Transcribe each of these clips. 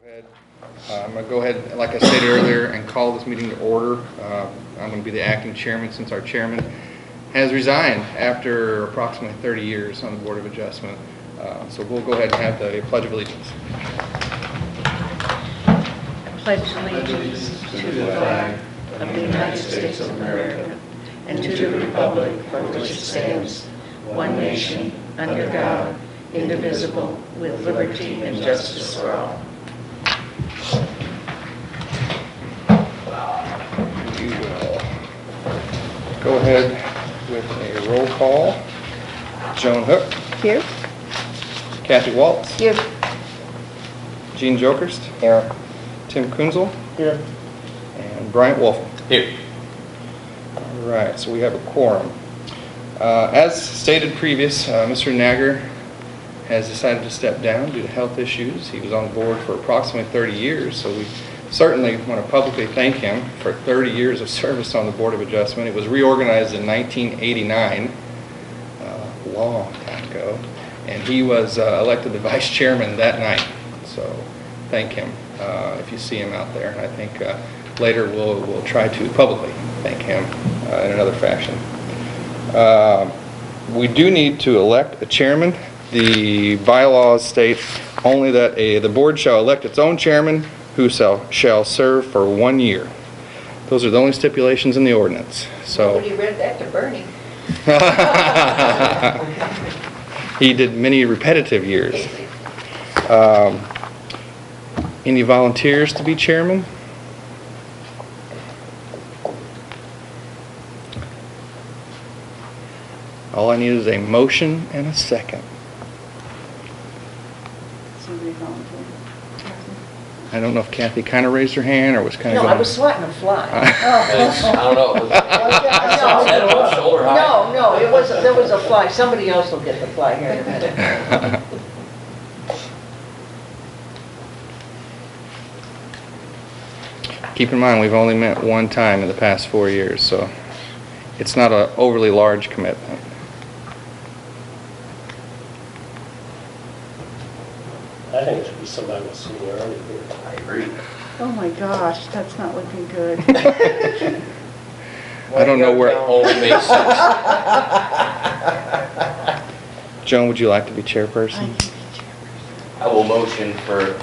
I'm going to go ahead, like I stated earlier, and call this meeting to order. I'm going to be the acting chairman since our chairman has resigned after approximately 30 years on the Board of Adjustment. So we'll go ahead and have the Pledge of Allegiance. Pledge allegiance to the flag of the United States of America and to the republic for which it stands, one nation, under God, indivisible, with liberty and justice for all. We will go ahead with a roll call. Joan Hook. Here. Kathy Waltz. Here. Gene Jokerst. Here. Tim Kunzel. Here. And Bryant Wolfen. Here. All right, so we have a quorum. As stated previous, Mr. Nagger has decided to step down due to health issues. He was on the board for approximately 30 years, so we certainly want to publicly thank him for 30 years of service on the Board of Adjustment. It was reorganized in 1989, a long time ago, and he was elected the vice chairman that night. So thank him if you see him out there. And I think later we'll try to publicly thank him in another fashion. We do need to elect a chairman. The bylaws state only that the board shall elect its own chairman who shall serve for 1 year. Those are the only stipulations in the ordinance. So Nobody read that to Bernie. he did many repetitive years. Any volunteers to be chairman? All I need is a motion and a second. Somebody volunteer. I don't know if Kathy kind of raised her hand or was kind of No, going. I was swatting a fly. I don't know. Was that about shoulder high? No, there was a fly. Somebody else will get the fly here in a minute. Keep in mind, we've only met one time in the past 4 years, so it's not an overly large commitment. I think it should be somebody with seniority here. I agree. Oh my gosh, that's not looking good. I don't know where. Only makes sense. Joan, would you like to be chairperson? I will motion for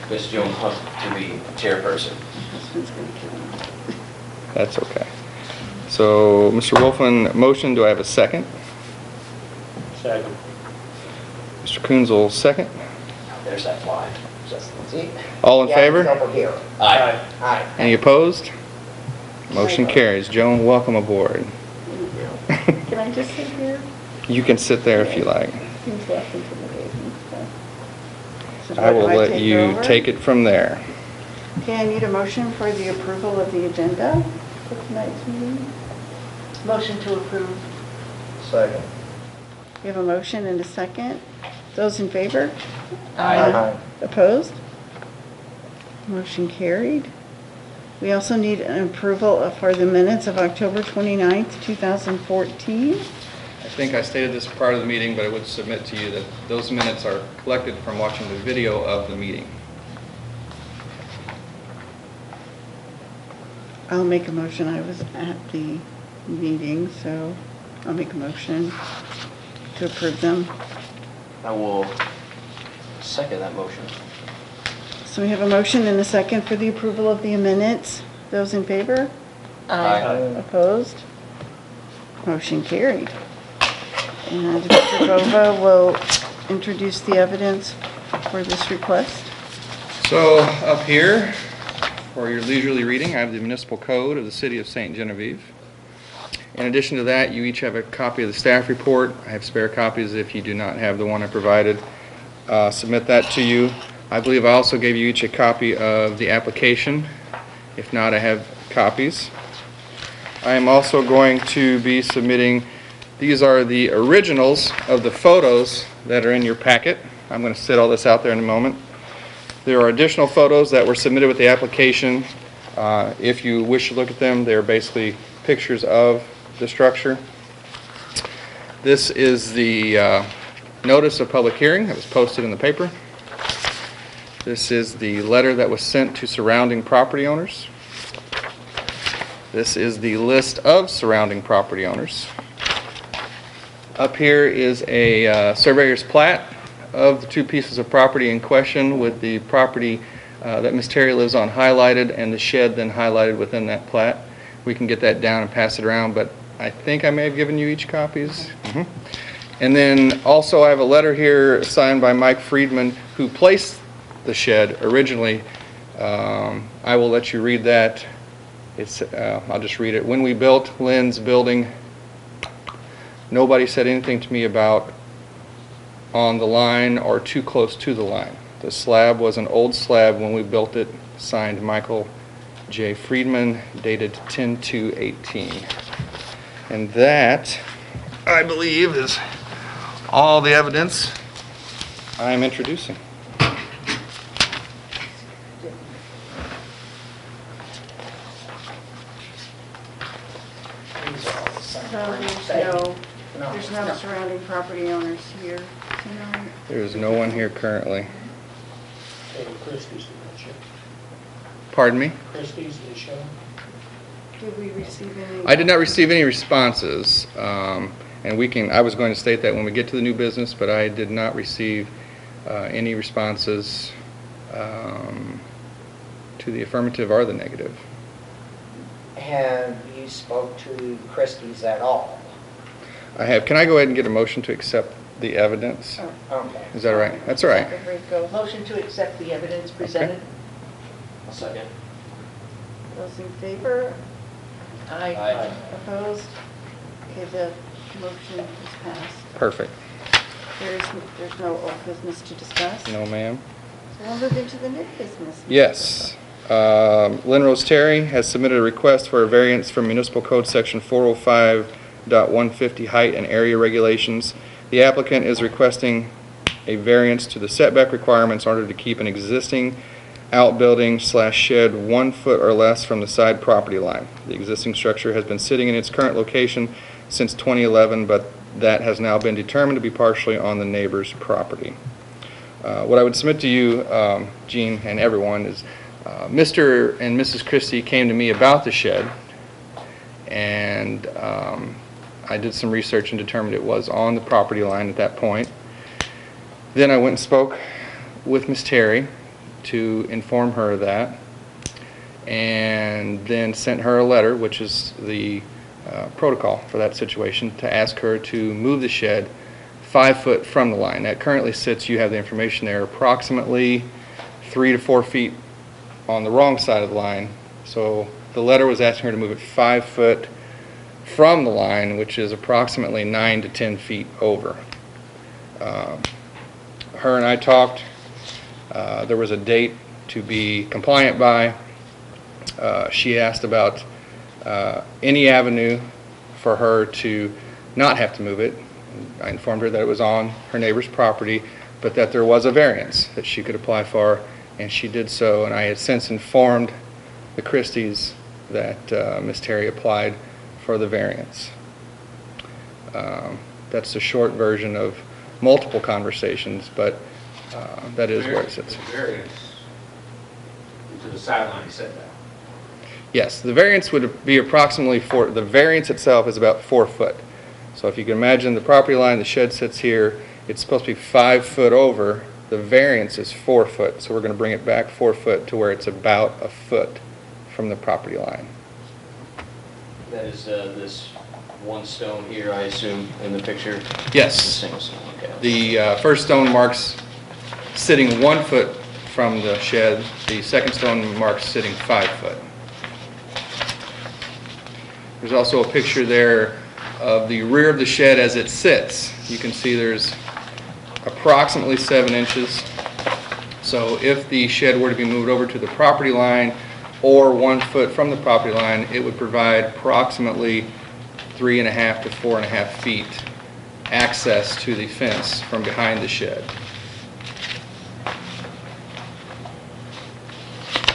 Miss Joan Hunt to be chairperson. My husband's gonna kill me. That's okay. So, Mr. Wolfen, motion, do I have a second? Second. Mr. Kunzel, second. There's that fly. All in favor? Aye. Any opposed? Motion carries. Joan, welcome aboard. Can I just sit here? You can sit there if you like. Seems less intimidating. So I will do let take you over? take it from there. Okay, I need a motion for the approval of the agenda for tonight's meeting. Motion to approve. Second. We have a motion and a second. Those in favor? Aye. Opposed? Motion carried. We also need an approval for the minutes of October 29th, 2014. I think I stated this prior to the meeting, but I would submit to you that those minutes are collected from watching the video of the meeting. I'll make a motion. I was at the meeting, so I'll make a motion to approve them. I will second that motion. So we have a motion and a second for the approval of the minutes. Those in favor? Aye. Opposed? Motion carried. And Mr. Bova will introduce the evidence for this request. So up here, for your leisurely reading, I have the municipal code of the city of St. Genevieve. In addition to that, you each have a copy of the staff report. I have spare copies if you do not have the one I provided. Submit that to you. I believe I also gave you each a copy of the application. If not, I have copies. I am also going to be submitting, these are the originals of the photos that are in your packet. I'm going to set all this out there in a moment. There are additional photos that were submitted with the application. If you wish to look at them, they're basically pictures of the structure. This is the notice of public hearing that was posted in the paper. This is the letter that was sent to surrounding property owners. This is the list of surrounding property owners. Up here is a surveyor's plat of the two pieces of property in question, with the property that Ms. Terry lives on highlighted and the shed then highlighted within that plat. We can get that down and pass it around, but I think I may have given you each copies. And then also I have a letter here signed by Mike Friedman, who placed the shed originally. I will let you read that. I'll just read it. When we built Lynn's building, nobody said anything to me about on the line or too close to the line. The slab was an old slab when we built it. Signed Michael J. Friedman, dated 10/2/18. And that, I believe, is all the evidence I am introducing. So there's no surrounding property owners here tonight. There is no one here currently. And Christie's didn't show. Pardon me? Christie's didn't show. Did we receive any? I did not receive any responses, and I was going to state that when we get to the new business, but I did not receive any responses to the affirmative or the negative. Have you spoke to Christie's at all? I have. Can I go ahead and get a motion to accept the evidence? Okay. Is that all right? That's all right. Motion to accept the evidence presented. I'll second. Those in favor? Aye. Opposed? Okay, the motion is passed. Perfect. There's no old business to discuss? No, ma'am. So we'll move into the new business. Yes. Lynn Rose Terry has submitted a request for a variance from Municipal Code Section 405.150 height and area regulations. The applicant is requesting a variance to the setback requirements in order to keep an existing outbuilding/shed 1 foot or less from the side property line. The existing structure has been sitting in its current location since 2011, but that has now been determined to be partially on the neighbor's property. What I would submit to you, Gene, and everyone is Mr. and Mrs. Christie came to me about the shed, and I did some research and determined it was on the property line at that point. Then I went and spoke with Ms. Terry to inform her of that, and then sent her a letter, which is the protocol for that situation, to ask her to move the shed 5 foot from the line. That currently sits, you have the information there, approximately 3 to 4 feet on the wrong side of the line. So the letter was asking her to move it 5 foot from the line, which is approximately 9 to 10 feet over. Her and I talked. There was a date to be compliant by. She asked about any avenue for her to not have to move it. I informed her that it was on her neighbor's property, but that there was a variance that she could apply for, and she did so. And I had since informed the Christies that Ms. Terry applied for the variance. That's the short version of multiple conversations, but that is where it sits. Variance to the sideline setback. Yes, the variance would be approximately the variance itself is about 4 foot. So if you can imagine the property line, the shed sits here, it's supposed to be 5 foot over, the variance is 4 foot. So we're going to bring it back 4 foot to where it's about a foot from the property line. That is this one stone here, I assume, in the picture? Yes. Single stone, okay. The first stone marks sitting 1 foot from the shed. The second stone marks sitting 5 foot. There's also a picture there of the rear of the shed as it sits. You can see there's approximately 7 inches. So if the shed were to be moved over to the property line or 1 foot from the property line, it would provide approximately 3.5 to 4.5 feet access to the fence from behind the shed.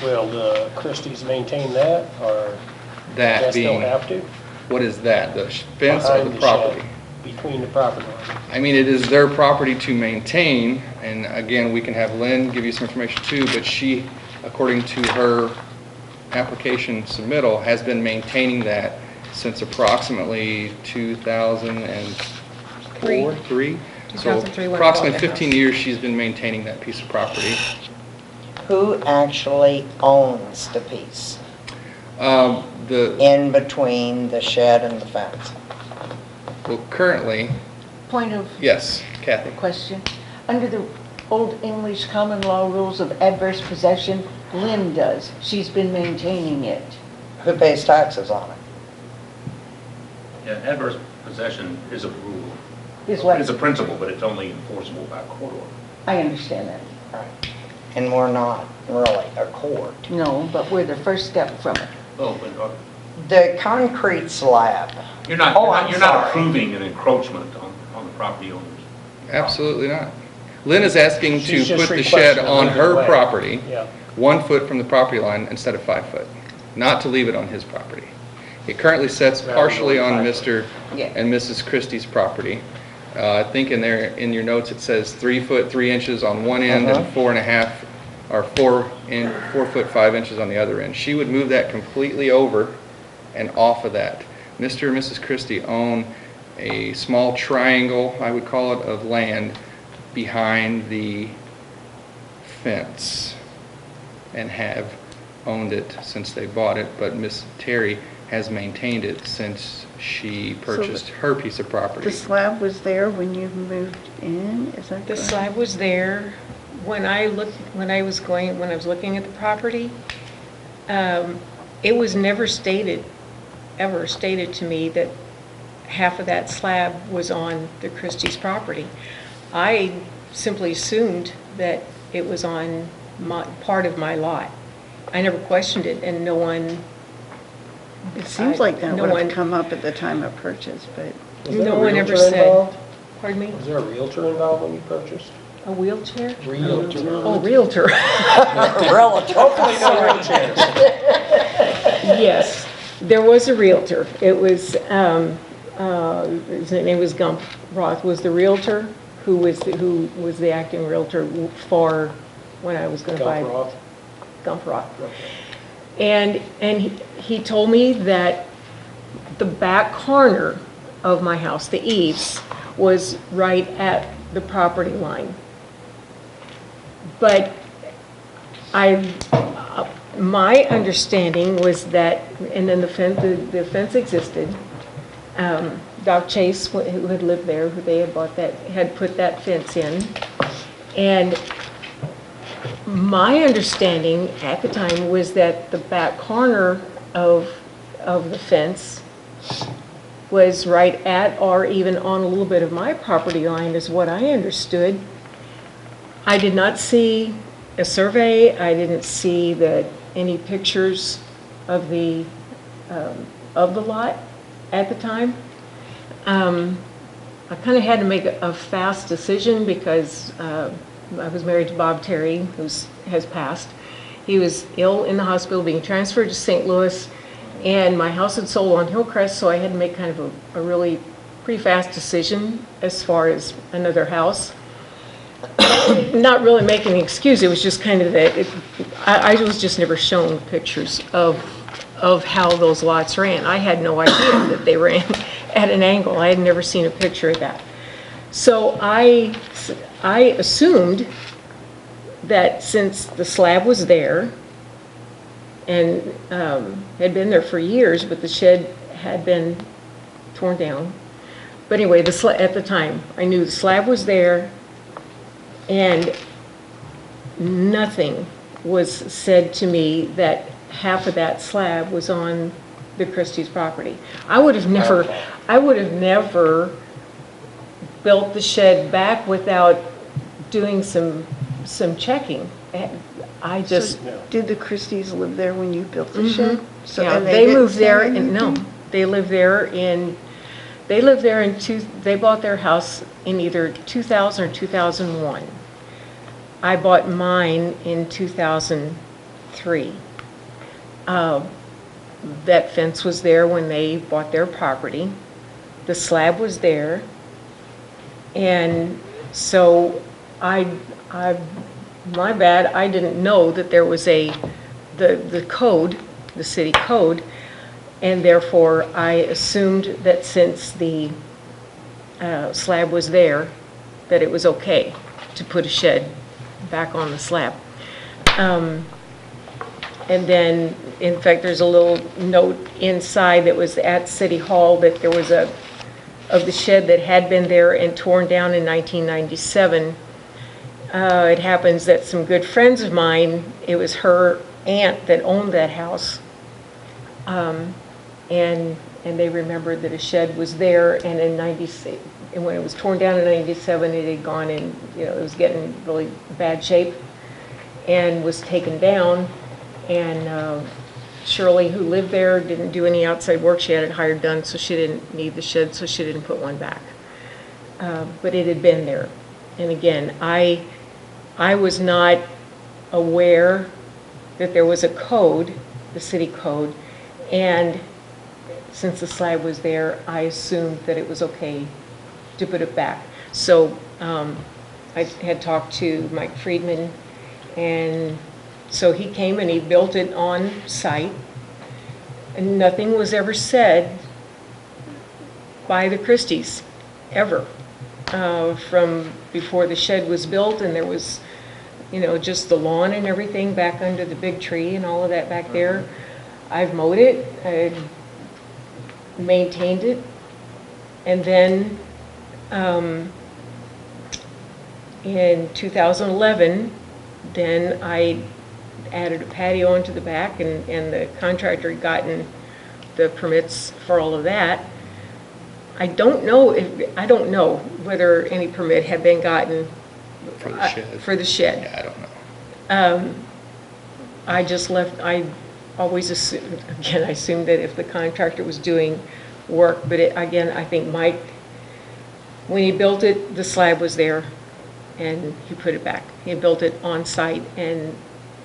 Will the Christies maintain that, or That they still being, have to? what is that? The fence or Behind the the property? shed. between the property lines. I mean, it is their property to maintain, and again, we can have Lynn give you some information too, but she, according to her application submittal, has been maintaining that since approximately 2004, 3? So 2003 when I approximately bought the 15 years she's been maintaining that piece of property. Who actually owns the piece The, in between the shed and the fence? well, currently, Point of yes, Kathy. question. Under the Old English common law rules of adverse possession, Lynn does. She's been maintaining it. Who pays taxes on it? Yeah, adverse possession is a rule. Is what? It's a principle, but it's only enforceable by court order. I understand that. Right. And we're not really a court. No, but we're the first step from it. Oh, but The concrete slab. you're not, Oh, you're not- I'm you're not sorry. approving an encroachment on the property owners. Absolutely not. Lynn is asking to She's just put the shed requesting on it her away. property, Yeah. 1 foot from the property line instead of 5 foot, not to leave it on his property. It currently sets Rather partially than on 5 Mr. Yeah. and Mrs. Christie's property. I think in there, in your notes, it says 3 foot 3 inches on one end and 4.5, or 4 foot 5 inches on the other end. She would move that completely over and off of that. Mr. and Mrs. Christie own a small triangle, I would call it, of land behind the fence and have owned it since they bought it, but Miss Terry has maintained it since she purchased her piece of property. The slab was there when you moved in, is that The correct? slab was there when I was looking at the property. It was never ever stated to me that half of that slab was on the Christie's property. I simply assumed that it was on part of my lot. I never questioned it, and no one. It seems like that no would have one- come up at the time of purchase, but Was there No a one ever realtor said. involved? Pardon me? Was there a realtor involved when you purchased? A wheelchair? Realtor. Oh, realtor. Relative. Hopefully no wheelchairs. Yes, there was a realtor. It was, his name was Gump Roth, was the realtor who was the acting realtor for when I was going to buy. Gump Roth? Gump Roth. And he told me that the back corner of my house, the eaves, was right at the property line. But my understanding was that, and then the fence existed. Doc Chase, who had lived there, who they had bought that, had put that fence in. And my understanding at the time was that the back corner of the fence was right at or even on a little bit of my property line is what I understood. I did not see a survey. I didn't see any pictures of the lot at the time. I kind of had to make a fast decision because I was married to Bob Terry, who has passed. He was ill in the hospital, being transferred to St. Louis, and my house had sold on Hillcrest, so I had to make kind of a really pretty fast decision as far as another house. Not really making an excuse, it was just kind of that I was just never shown pictures of how those lots ran. I had no idea that they ran at an angle. I had never seen a picture of that. So I assumed that since the slab was there and had been there for years, but the shed had been torn down. But anyway, at the time, I knew the slab was there and nothing was said to me that half of that slab was on the Christie's property. I would have never built the shed back without doing some checking. I just, So did the Christies live there when you built the shed? So yeah, and they didn't moved say there, and no, anything? they lived there they bought their house in either 2000 or 2001. I bought mine in 2003. That fence was there when they bought their property. The slab was there. And so my bad, I didn't know that there was the code, the city code, and therefore I assumed that since the slab was there, that it was okay to put a shed back on the slab. And then, in fact, there's a little note inside that was at City Hall that there was of the shed that had been there and torn down in 1997. It happens that some good friends of mine, it was her aunt that owned that house, and they remembered that a shed was there, and in 96, and when it was torn down in 97, it had gone in, it was getting really bad shape and was taken down. And Shirley, who lived there, didn't do any outside work. She had it hired done, so she didn't need the shed, so she didn't put one back. But it had been there. And again, I was not aware that there was a code, the city code, and since the slab was there, I assumed that it was okay to put it back. So I had talked to Mike Friedman, and so he came and he built it on site, and nothing was ever said by the Christies, ever, from before the shed was built, and there was, just the lawn and everything back under the big tree and all of that back there. I've mowed it, I maintained it, and then in 2011, then I added a patio onto the back, and the contractor had gotten the permits for all of that. I don't know whether any permit had been gotten For the shed. for the shed. Yeah, I don't know. I always assumed, again, I assumed that if the contractor was doing work, but again, I think Mike, when he built it, the slab was there, and he put it back. He built it on site, and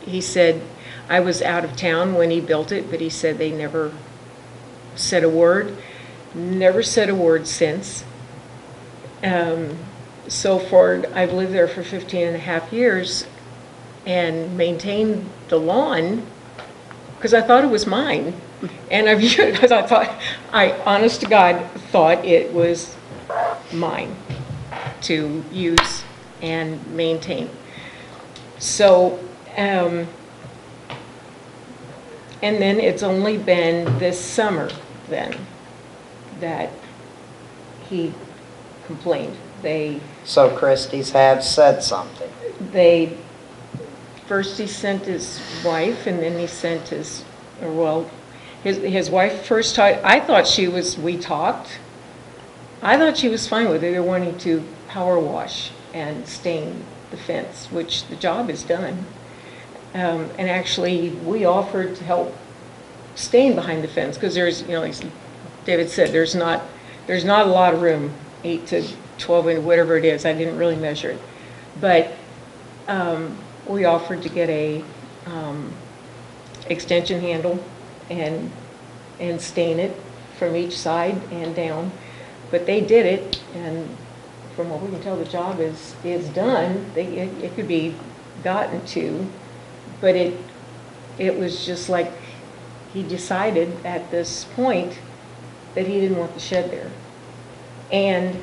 he said, I was out of town when he built it, but he said they never said a word, never said a word since. I've lived there for 15 and a half years and maintained the lawn because I thought it was mine. And I honest to God, thought it was mine to use and maintain. So, and then it's only been this summer then that he complained. So Christie's have said something. First he sent his wife, and then he sent his wife first talked. We talked. I thought she was fine with it. They were wanting to power wash and stain the fence, which the job is done. And actually, we offered to help stain behind the fence because there's, like David said, there's not a lot of room, 8 to 12 and whatever it is. I didn't really measure it, but we offered to get a extension handle and stain it from each side and down. But they did it, and from what we can tell, the job is done. It could be gotten to, but it was just like he decided at this point that he didn't want the shed there. And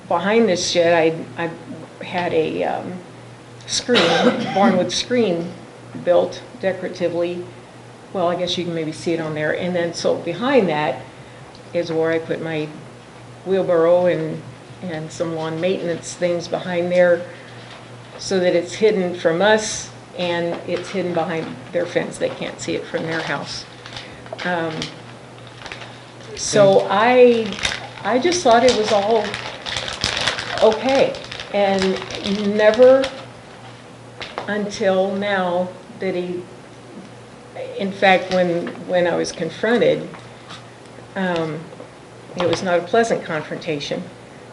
behind this shed, I had a barnwood screen built decoratively. Well, I guess you can maybe see it on there. And then so behind that is where I put my wheelbarrow and some lawn maintenance things behind there so that it's hidden from us and it's hidden behind their fence. They can't see it from their house. So I just thought it was all okay. And never until now that in fact, when I was confronted, it was not a pleasant confrontation,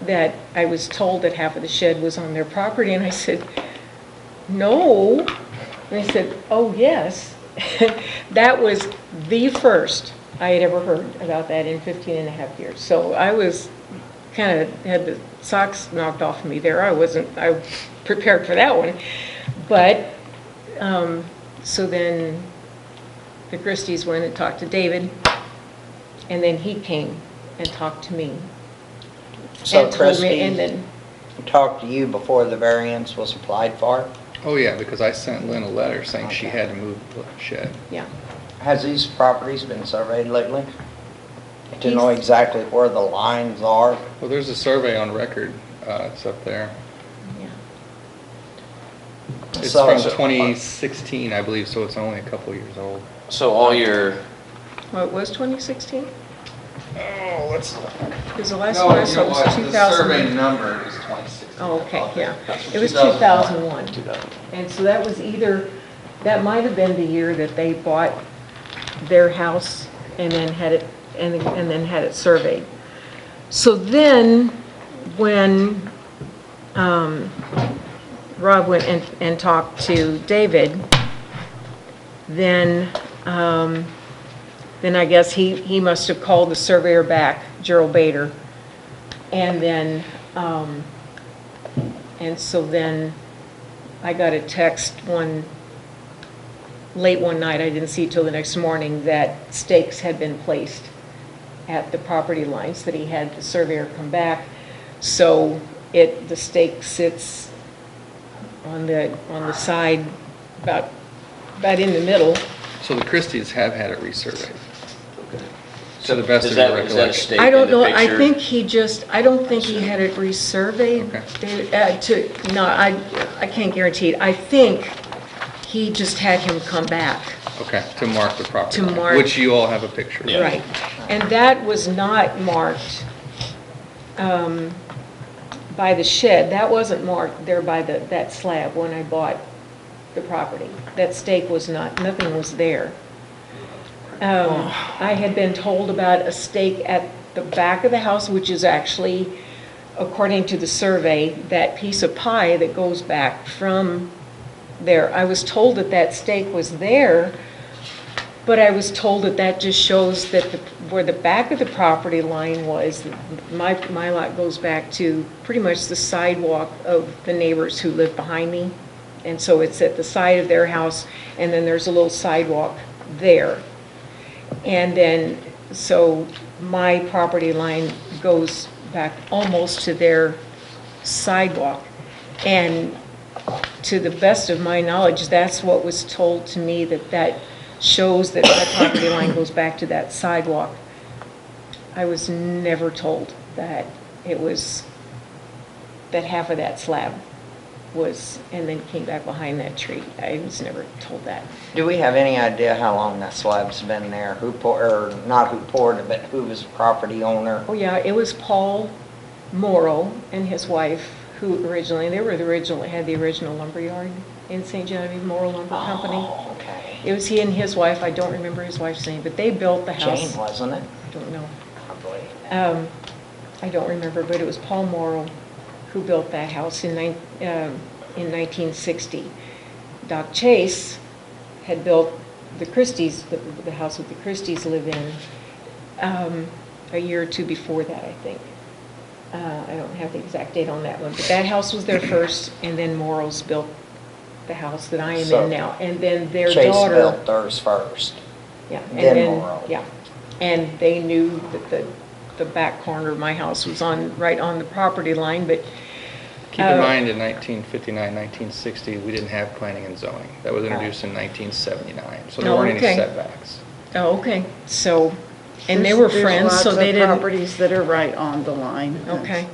that I was told that half of the shed was on their property, and I said, no. And he said, oh, yes. That was the first I had ever heard about that in 15 and a half years. So I was kind of had the socks knocked off of me there. I prepared for that one. But, so then the Christies went and talked to David, and then he came and talked to me. So and told me, Christie and then talked to you before the variance was applied for? Oh, yeah, because I sent Lynn a letter saying she Okay. had to move the shed. Yeah. Has these properties been surveyed lately? To know exactly where the lines are? Well, there's a survey on record, it's up there. Yeah. It's So- from 2016, I believe, so it's only a couple years old. So all your, Well, it was 2016? Oh, let's look. Because the last one I saw was 2000. The survey number is 2016. Oh, okay, yeah. It was 2001. And so that was that might have been the year that they bought their house and then had it, and then had it surveyed. So then, when Rob went and talked to David, then I guess he must have called the surveyor back, Gerald Bader, and then, and so then I got a text late one night, I didn't see it till the next morning, that stakes had been placed at the property lines, that he had the surveyor come back. So the stake sits on the side about in the middle. So the Christies have had it resurveyed. To the best is of your that a recollection. stake I in don't the know, I picture? think I don't think he had it resurveyed. No, I can't guarantee it. I think he just had him come back. Okay, to mark the property To line, mark- which you all have a picture of. Yeah. Right. And that was not marked by the shed. That wasn't marked there by that slab when I bought the property. That stake was nothing was there. I had been told about a stake at the back of the house, which is actually, according to the survey, that piece of pie that goes back from there. I was told that stake was there, but I was told that just shows that where the back of the property line was. My lot goes back to pretty much the sidewalk of the neighbors who live behind me. And so it's at the side of their house, and then there's a little sidewalk there. And then, so my property line goes back almost to their sidewalk. And to the best of my knowledge, that's what was told to me, that shows that my property line goes back to that sidewalk. I was never told that that half of that slab was, and then came back behind that tree. I was never told that. Do we have any idea how long that slab's been there? Or not who poured it, but who was the property owner? Oh, yeah, it was Paul Morrow and his wife, who had the original lumber yard in St. Genevieve, Morrow Lumber Company. Oh, okay. It was he and his wife. I don't remember his wife's name, but they built the house. Jane, wasn't it? I don't know. Probably. I don't remember, but it was Paul Morrow who built that house in 1960. Doc Chase had built the Christies, the house that the Christies live in, a year or two before that, I think. I don't have the exact date on that one, but that house was there first, and then Morrow's built the house that I am So, in now. And then their Chase daughter. built theirs first. Yeah, and Then then, Morrow. yeah, and they knew that the back corner of my house was right on the property line, but. Keep in mind, in 1959, 1960, we didn't have planning and zoning. That was introduced in 1979, so there Oh, weren't any okay. setbacks. Oh, okay, so, and they were There's friends, so they lots of didn't. properties that are right on the line. Okay,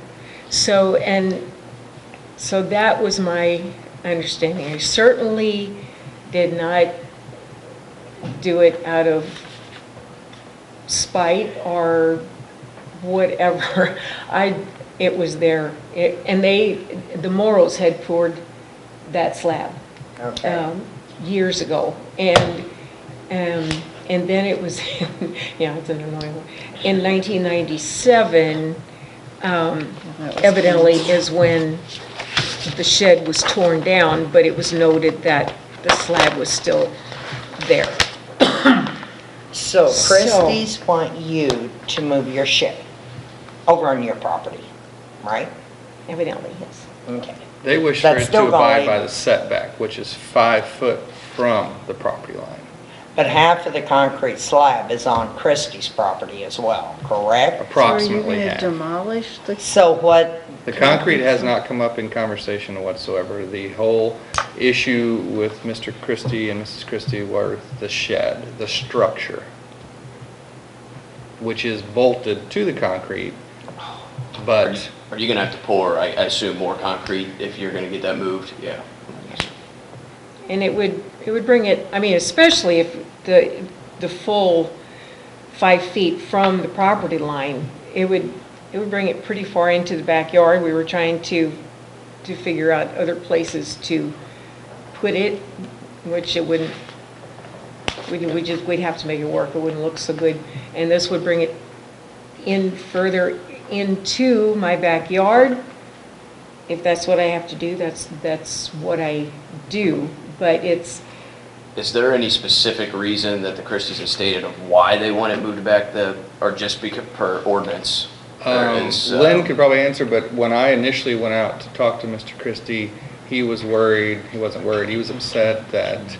so that was my understanding. I certainly did not do it out of spite or whatever. It was there, and the Morrows had poured that slab Okay. years ago, and then it was, yeah, it's an annoying one. In 1997, evidently is when the shed was torn down, but it was noted that the slab was still there. So Christie's want you to move your shed over on your property. right? Evidently, yes. Okay. They wish for That's it still to abide going. by the setback, which is 5 foot from the property line. But half of the concrete slab is on Christie's property as well, correct? Approximately So are you half. going to demolish the? So what, The concrete has not come up in conversation whatsoever. The whole issue with Mr. Christie and Mrs. Christie were the shed, the structure, which is bolted to the concrete, but Are you gonna have to pour, I assume, more concrete if you're gonna get that moved? Yeah. And it would bring it, I mean, especially if the full 5 feet from the property line, it would bring it pretty far into the backyard. We were trying to figure out other places to put it, which it wouldn't, we'd have to make it work. It wouldn't look so good. And this would bring it in further into my backyard. If that's what I have to do, that's what I do. But it's, Is there any specific reason that the Christies have stated of why they want it moved back or just because per ordinance? Or is, Lynn could probably answer, but when I initially went out to talk to Mr. Christie, he was worried, he wasn't worried, he was upset that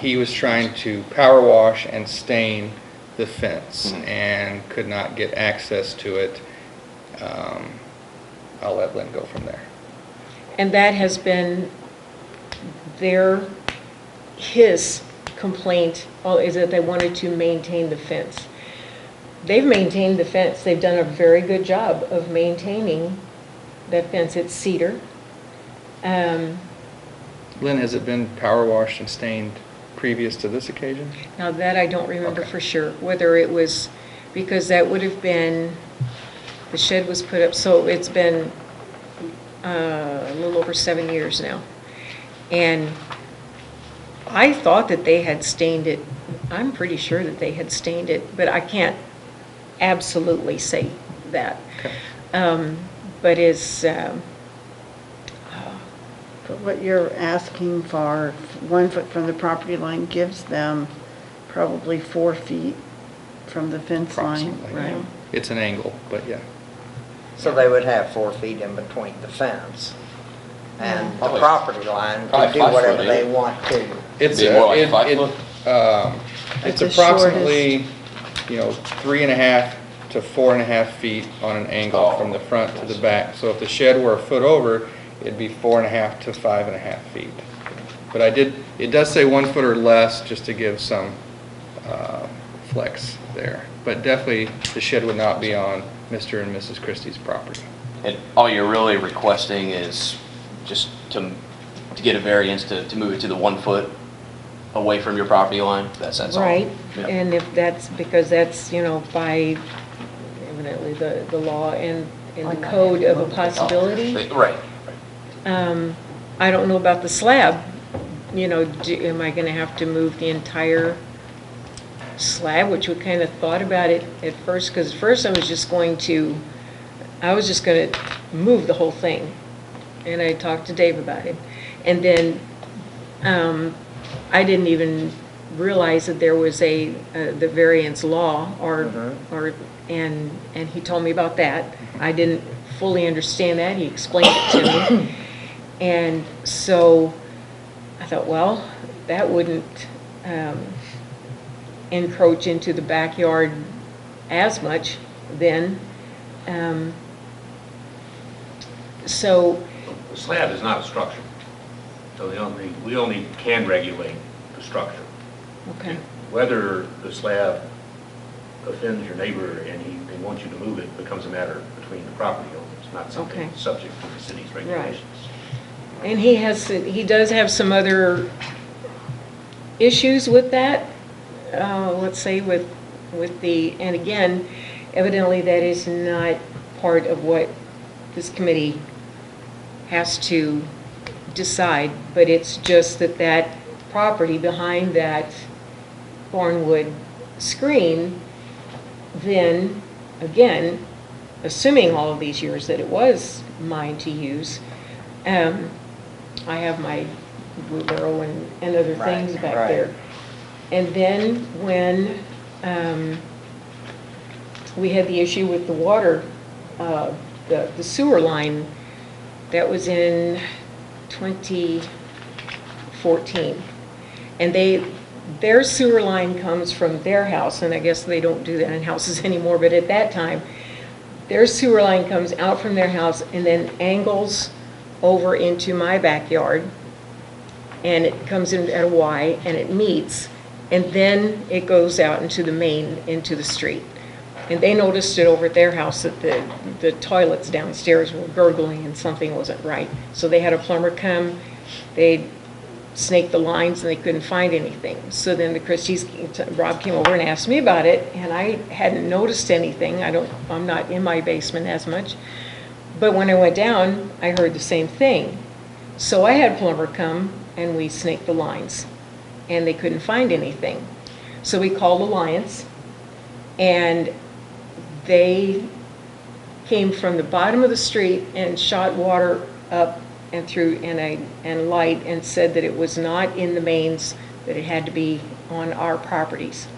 he was trying to power wash and stain the fence and could not get access to it. I'll let Lynn go from there. and that has been his complaint, is that they wanted to maintain the fence. They've maintained the fence. They've done a very good job of maintaining that fence. It's cedar. Lynn, has it been power washed and stained previous to this occasion? Now that I don't remember Okay. for sure, whether it was, because that would have been, the shed was put up, so it's been a little over 7 years now. And I thought that they had stained it. I'm pretty sure that they had stained it, but I can't absolutely say that. Okay. But it's, But what you're asking for, 1 foot from the property line, gives them probably 4 feet from the fence line. Approximately. Right. It's an angle, but yeah. so they would have 4 feet in between the fence and the Probably- property line to probably do 5 foot, whatever ain't they it? want to. It's Be more like 5 foot? It's the approximately, 3.5 to 4.5 feet on an angle Oh. from the front to the back. So if the shed were a foot over, it'd be 4.5 to 5.5 feet. But it does say 1 foot or less, just to give some flex there. But definitely, the shed would not be on Mr. and Mrs. Christie's property. And all you're really requesting is just to get a variance to move it to the 1 foot away from your property line? That's all? right, Yeah. and if that's, because that's, by evidently the law and the code of a possibility. Right. I don't know about the slab, am I gonna have to move the entire slab, which we kind of thought about it at first, because at first I was just gonna move the whole thing. And I talked to Dave about it. And then, I didn't even realize that there was the variance law, and he told me about that. I didn't fully understand that. He explained it to me. And so I thought, well, that wouldn't encroach into the backyard as much then. So, The slab is not a structure, so we only can regulate the structure. okay, Whether the slab offends your neighbor and they want you to move it becomes a matter between the property owners, not something Okay. subject to the city's regulations. and he does have some other issues with that, let's say with and again, evidently that is not part of what this committee has to decide, but it's just that property behind that barnwood screen, then, again, assuming all of these years that it was mine to use, I have my wheelbarrow and other things Right, back right. there. And then when we had the issue with the water the sewer line, that was in 2014. And their sewer line comes from their house, and I guess they don't do that in houses anymore, but at that time, their sewer line comes out from their house and then angles over into my backyard, and it comes in at a Y, and it meets, and then it goes out into the main, into the street. And they noticed it over at their house that the toilets downstairs were gurgling and something wasn't right. So they had a plumber come, they snaked the lines and they couldn't find anything. So then the Christies, Rob came over and asked me about it, and I hadn't noticed anything. I'm not in my basement as much. But when I went down, I heard the same thing. So I had a plumber come and we snaked the lines, and they couldn't find anything. So we called Alliance, and they came from the bottom of the street and shot water up and through and light, and said that it was not in the mains, that it had to be on our properties.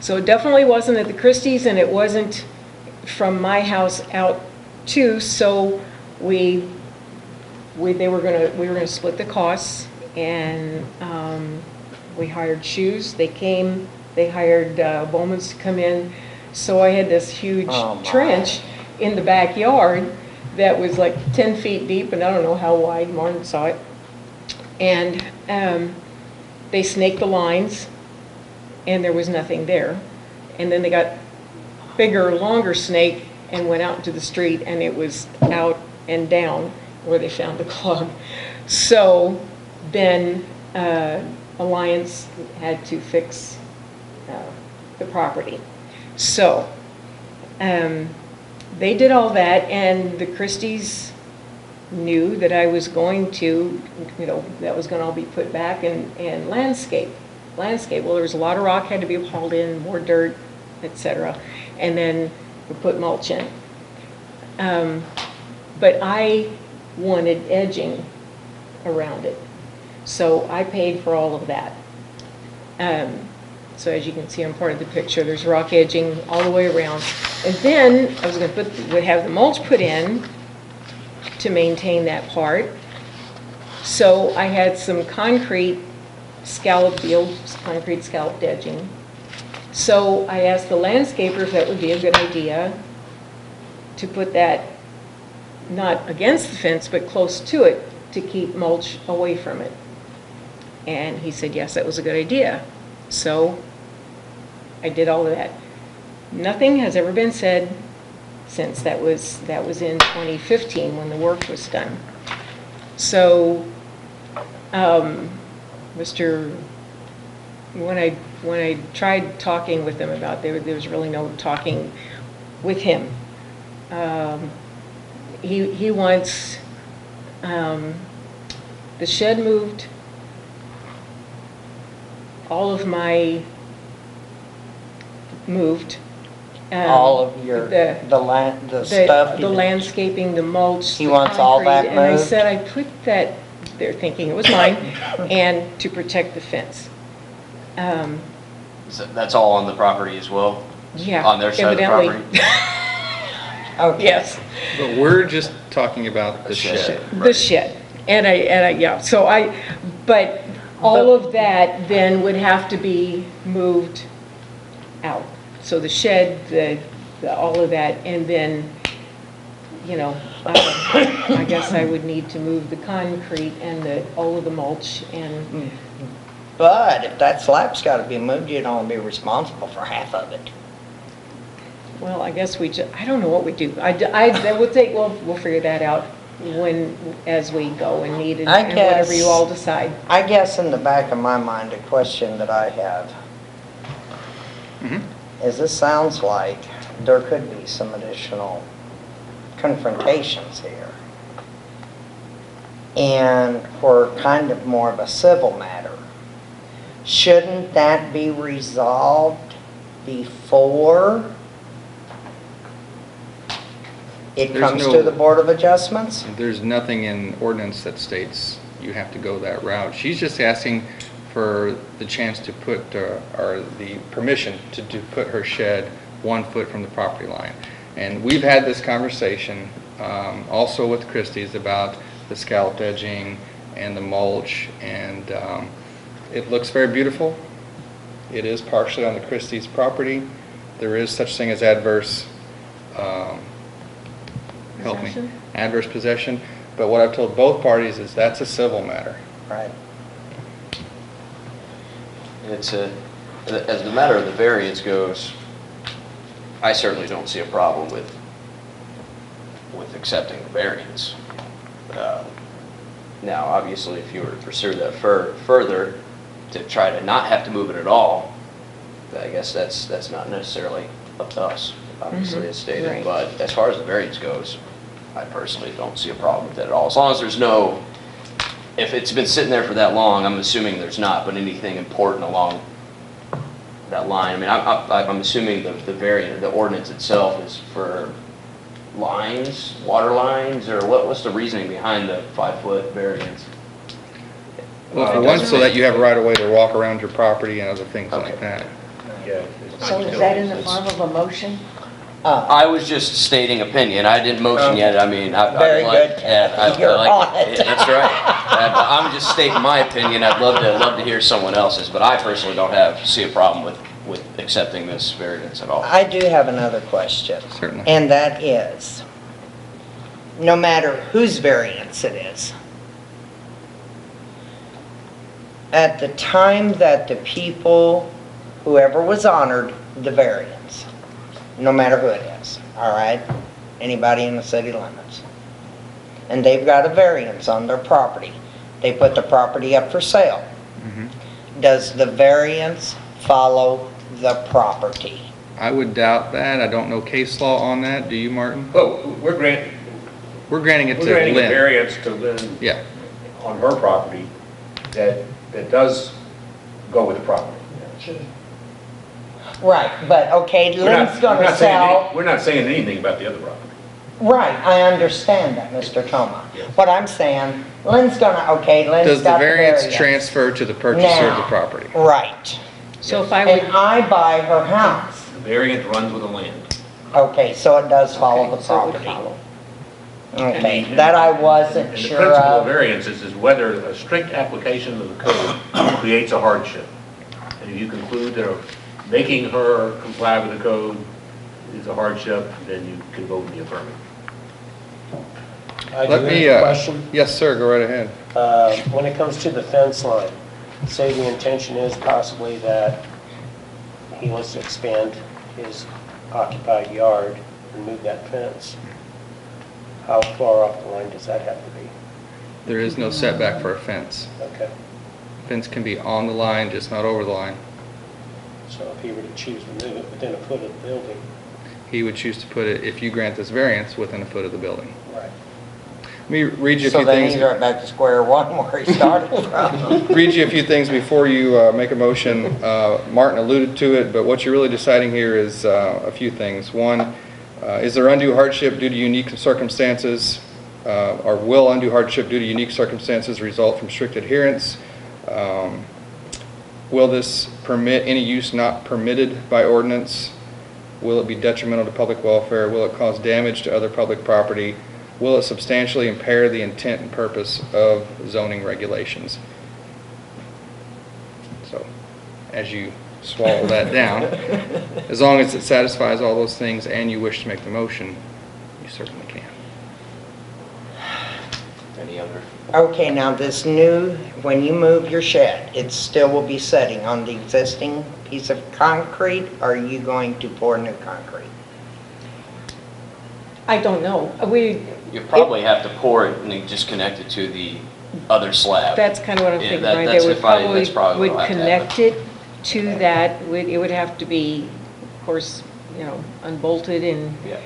So it definitely wasn't at the Christies, and it wasn't from my house out too. So we were gonna split the costs, and we hired shoes. They came. They hired Bowman's to come in. So I had this huge trench in the backyard that was like 10 feet deep, and I don't know how wide. Martin saw it. And they snaked the lines, and there was nothing there. And then they got bigger, longer snake and went out into the street, and it was out and down where they found the clog. So then Alliance had to fix the property. So they did all that, and the Christies knew that I was going to, that was going to all be put back and landscape. Well, there was a lot of rock had to be hauled in, more dirt, etc. And then we put mulch in. But I wanted edging around it. So I paid for all of that. So as you can see on part of the picture, there's rock edging all the way around. And then I was going to have the mulch put in to maintain that part. So I had some concrete scalloped edging. So I asked the landscaper if that would be a good idea to put that not against the fence, but close to it to keep mulch away from it. And he said, yes, that was a good idea. So I did all of that. Nothing has ever been said since. That was in 2015 when the work was done. So, when I tried talking with them about there was really no talking with him. He wants the shed moved, all of my moved. All of your, the stuff. The landscaping, the mulch. He wants all that moved. And I moved? said I put that there thinking it was mine, and to protect the fence. So that's all on the property as well? Yeah. On their side evidently. of the property? Okay. Yes. But we're just talking about the shed. The shed. And I, yeah, so but all of that then would have to be moved out. So the shed, all of that, and then, I guess I would need to move the concrete and all of the mulch and. But if that slab's gotta be moved, you'd only be responsible for half of it. Well, I guess I don't know what we do. We'll figure that out as we go and need it, and whatever you all decide. I guess in the back of my mind, a question that I have is this sounds like there could be some additional confrontations here. And for kind of more of a civil matter, shouldn't that be resolved before it comes to the Board of Adjustments? There's nothing in ordinance that states you have to go that route. She's just asking for the chance to put, or the permission to put her shed 1 foot from the property line. And we've had this conversation also with Christie's about the scalloped edging and the mulch, and it looks very beautiful. It is partially on the Christie's property. There is such thing as adverse, help me, Possession? adverse possession. But what I've told both parties is that's a civil matter. Right. As the matter of the variance goes, I certainly don't see a problem with accepting the variance. Now, obviously, if you were to pursue that further, to try to not have to move it at all, I guess that's not necessarily up to us, obviously, as stated. right. But as far as the variance goes, I personally don't see a problem with it at all. As long as there's no, if it's been sitting there for that long, I'm assuming there's not, but anything important along that line. I mean, I'm assuming the variant, the ordinance itself is for lines, water lines, or what's the reasoning behind the 5-foot variance? Well, for one, so that you have right of way to walk around your property and other things like Okay. that. Yeah. it's not So is that in the utilities, form of a motion? I was just stating opinion. I didn't motion yet. I mean, Very like, good. yeah, I You're like on it. That's right. I'm just stating my opinion. I'd love to hear someone else's, but I personally don't see a problem with accepting this variance at all. I do have another question. Certainly. And that is, no matter whose variance it is, at the time that the people, whoever was honored the variance, no matter who it is, all right? Anybody in the city limits. And they've got a variance on their property. They put the property up for sale. Does the variance follow the property? I would doubt that. I don't know case law on that. Do you, Martin? Oh, we're granting We're granting it to a Lynn. variance to Lynn Yeah. on her property that does go with the property. Right, but okay, Lynn's gonna sell. We're not saying anything about the other property. Right, I understand that, Mr. Toma. What I'm saying, Lynn's gonna, okay, Lynn's Does the got the variance variance. transfer to the purchaser of the Now. property? Right, So if I and would, I buy her house. The variance runs with the land. Okay, so it does follow the so it would property. follow. Okay, that I wasn't And the sure principle of of. variances is whether a strict application of the code creates a hardship. And if you conclude that making her comply with the code is a hardship, then you can vote in the affirmative. I do Let have me, a question. yes, sir, go right ahead. When it comes to the fence line, say the intention is possibly that he wants to expand his occupied yard and move that fence. How far off the line does that have to be? There is no setback for a fence. Okay, Fence can be on the line, just not over the line. so if he were to choose to move it within a foot of the building, He would choose to put it, if you grant this variance, within a foot of the building. right? Let me read you a So few then things. he's right back to square one where he started from. Read you a few things before you make a motion. Martin alluded to it, but what you're really deciding here is a few things. One, is there undue hardship due to unique circumstances, or will undue hardship due to unique circumstances result from strict adherence? Will this permit any use not permitted by ordinance? Will it be detrimental to public welfare? Will it cause damage to other public property? Will it substantially impair the intent and purpose of zoning regulations? So, as you swallow that down, as long as it satisfies all those things and you wish to make the motion, you certainly can. Any other? Okay, now this new, when you move your shed, it still will be sitting on the existing piece of concrete, or are you going to pour new concrete? I don't know. You probably have to pour it and then just connect it to the other slab. That's kind of what I'm Yeah, thinking, that- right? that's They would if I- that's probably would what'll have to connect it to that, it would have to be, of course, unbolted and, Yeah.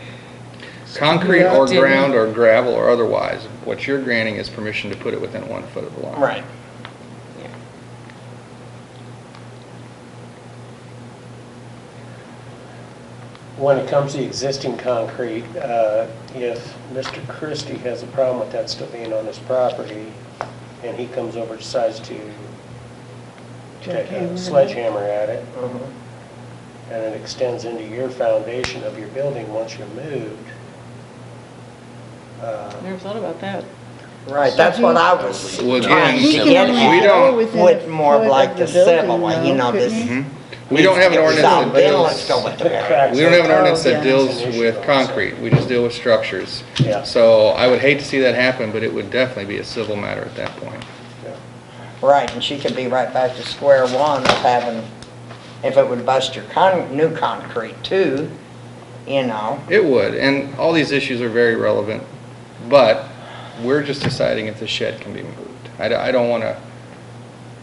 Concrete or Didn't- ground or gravel or otherwise, what you're granting is permission to put it within 1 foot of the line. Right. yeah. When it comes to existing concrete, if Mr. Christie has a problem with that still being on his property, and he comes over, decides to take a Jackhammer. sledgehammer at it, and it extends into your foundation of your building once you're moved. Never thought about that. Right, that's what I was Well, trying again, to He can get only we at. don't- go within a With more foot like of the building, civil one, though, you know, couldn't this. he? we don't have an needs to get ordinance that resolved, then let's deals, go with the The variance. cracks we don't have an Oh, ordinance that yeah. deals It's an issue with also. concrete. We just deal with structures. Yeah. So I would hate to see that happen, but it would definitely be a civil matter at that point. Right, and she could be right back to square one of having, if it would bust your new concrete too, you know. It would, and all these issues are very relevant, but we're just deciding if the shed can be moved. I don't want to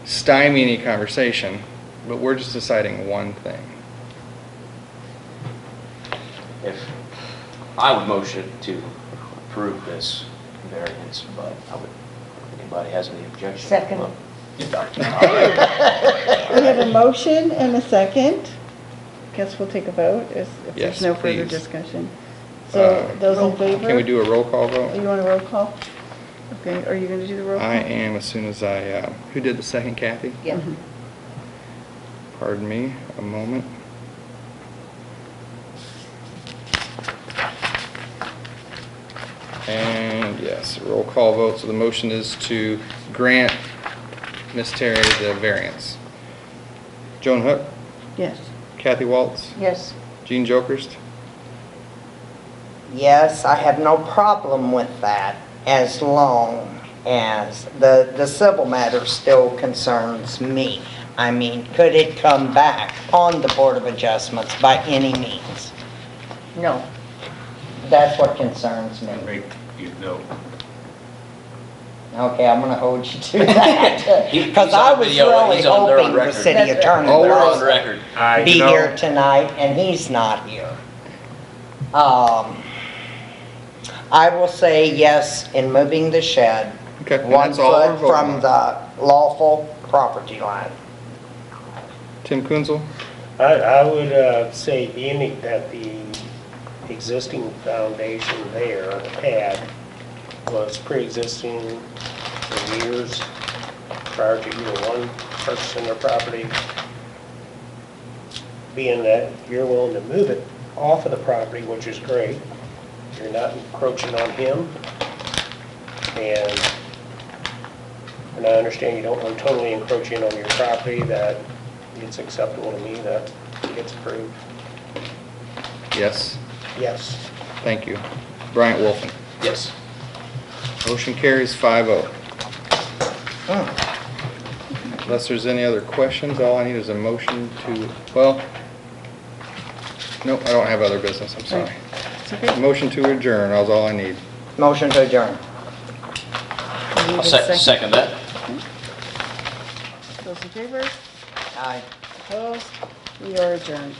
stymie any conversation, but we're just deciding one thing. If, I would motion to approve this variance, but I would, if anybody has any objection. Second. well, We have a motion and a second. Guess we'll take a vote if Yes, there's no further please. discussion. So those in favor? Can we do a roll call Oh, vote? you want a roll call? Okay, are you going to do the roll call? I am as soon as I, who did the second, Kathy? Yeah. Pardon me, a moment. And yes, roll call vote. So the motion is to grant Ms. Terry the variance. Joan Hook, Yes. Kathy Waltz, Yes. Jean Jokerst. Yes, I have no problem with that as long as the civil matter still concerns me. I mean, could it come back on the Board of Adjustments by any means? No. That's what concerns me. Make you know. Okay, I'm gonna hold you to that. He- Because he's I on was video, really he's on- they're on hoping the record. city attorney Oh, We're on would record. be here tonight, and he's not here. I will say yes in moving the shed Okay, and 1 that's all we're foot voting from on. the lawful property line. Tim Kunzel? I would say being that the existing foundation there, the pad, was pre-existing for years prior to either one purchasing their property. Being that you're willing to move it off of the property, which is great, you're not encroaching on him. And I understand you don't want to totally encroach in on your property, that it's acceptable to me that it gets approved. Yes, Yes. thank you. Bryant Wolfen. Yes. Motion carries 5-0. Hmm. Unless there's any other questions, all I need is a motion to, well, nope, I don't have other business, I'm sorry. It's okay. Motion to adjourn, that's all I need. Motion to adjourn. Need I'll a second that. Those in favor? Aye. Opposed? We are adjourned.